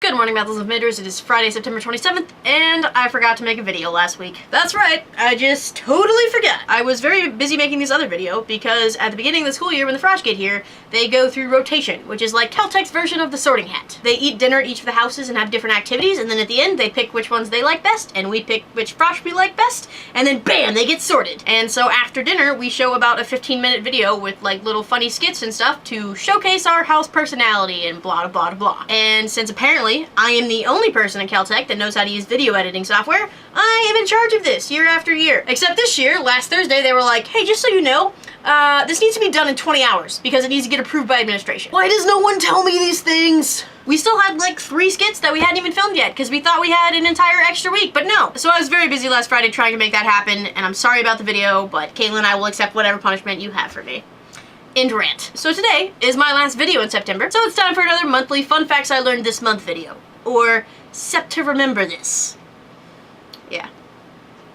Good morning, Mathlete Miders. It is Friday, September 27th, and I forgot to make a video last week. That's right, I just totally forgot. I was very busy making this other video because at the beginning of the school year when the frosh get here, they go through rotation, which is like Caltech's version of the sorting hat. They eat dinner at each of the houses and have different activities, and then at the end they pick which ones they like best, and we pick which frosh we like best, and then bam, they get sorted. And so after dinner, we show about a 15-minute video with like little funny skits and stuff to showcase our house personality and blah blah blah. And since apparently I am the only person in Caltech that knows how to use video editing software, I am in charge of this year after year. Except this year, last Thursday, they were like, hey, just so you know, this needs to be done in 20 hours because it needs to get approved by administration. Why does no one tell me these things? We still had like 3 skits that we hadn't even filmed yet because we thought we had an entire extra week, but no. So I was very busy last Friday trying to make that happen, and I'm sorry about the video, but Caitlin and I will accept whatever punishment you have for me. End rant. So today is my last video in September, so it's time for another monthly Fun Facts I Learned This Month video. Or Septe-remember This. Yeah.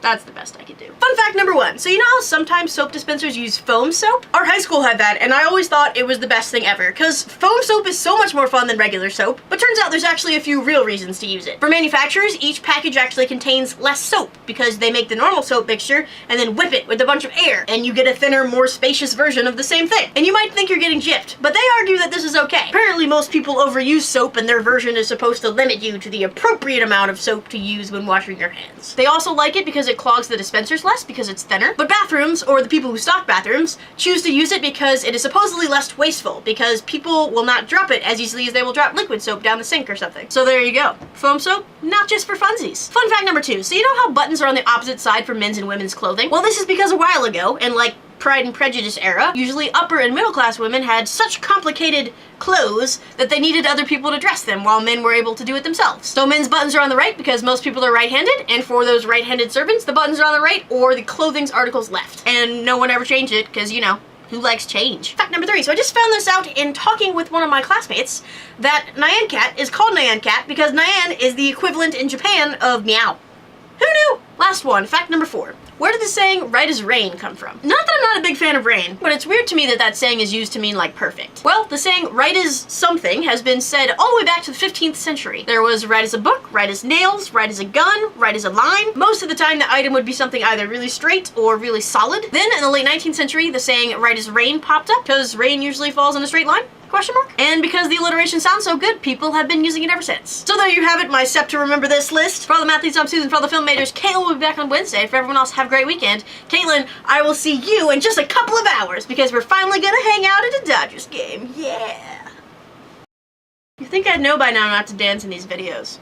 That's the best I could do. Fun fact number 1. So you know how sometimes soap dispensers use foam soap? Our high school had that, and I always thought it was the best thing ever, because foam soap is so much more fun than regular soap, but turns out there's actually a few real reasons to use it. For manufacturers, each package actually contains less soap, because they make the normal soap mixture, and then whip it with a bunch of air, and you get a thinner, more spacious version of the same thing. And you might think you're getting gypped, but they argue that this is okay. Apparently most people overuse soap, and their version is supposed to limit you to the appropriate amount of soap to use when washing your hands. They also like it because it clogs the dispensers less because it's thinner, but bathrooms, or the people who stock bathrooms, choose to use it because it is supposedly less wasteful, because people will not drop it as easily as they will drop liquid soap down the sink or something. So there you go. Foam soap, not just for funsies. Fun fact number 2. So you know how buttons are on the opposite side for men's and women's clothing? Well, this is because a while ago, in like Pride and Prejudice era, usually upper and middle class women had such complicated clothes that they needed other people to dress them while men were able to do it themselves. So men's buttons are on the right because most people are right-handed, and for those right-handed servants, the buttons are on the right or the clothing's articles left. And no one ever changed it because, you know, who likes change? Fact number 3. So I just found this out in talking with one of my classmates that Nyan cat is called Nyan cat because Nyan is the equivalent in Japan of meow. Who knew? Last one, fact number 4. Where did the saying, right as rain, come from? Not that I'm not a big fan of rain, but it's weird to me that that saying is used to mean like perfect. Well, the saying, right as something, has been said all the way back to the 15th century. There was right as a book, right as nails, right as a gun, right as a line. Most of the time the item would be something either really straight or really solid. Then in the late 19th century, the saying, right as rain, popped up because rain usually falls in a straight line. Question mark? And because the alliteration sounds so good, people have been using it ever since. So there you have it, my Septe-remember This list. For all the Mathletes, I'm Susan. For all the filmmakers, Caitlin will be back on Wednesday. For everyone else, have a great weekend. Caitlin, I will see you in just a couple of hours because we're finally gonna hang out at a Dodgers game. Yeah. You think I'd know by now not to dance in these videos.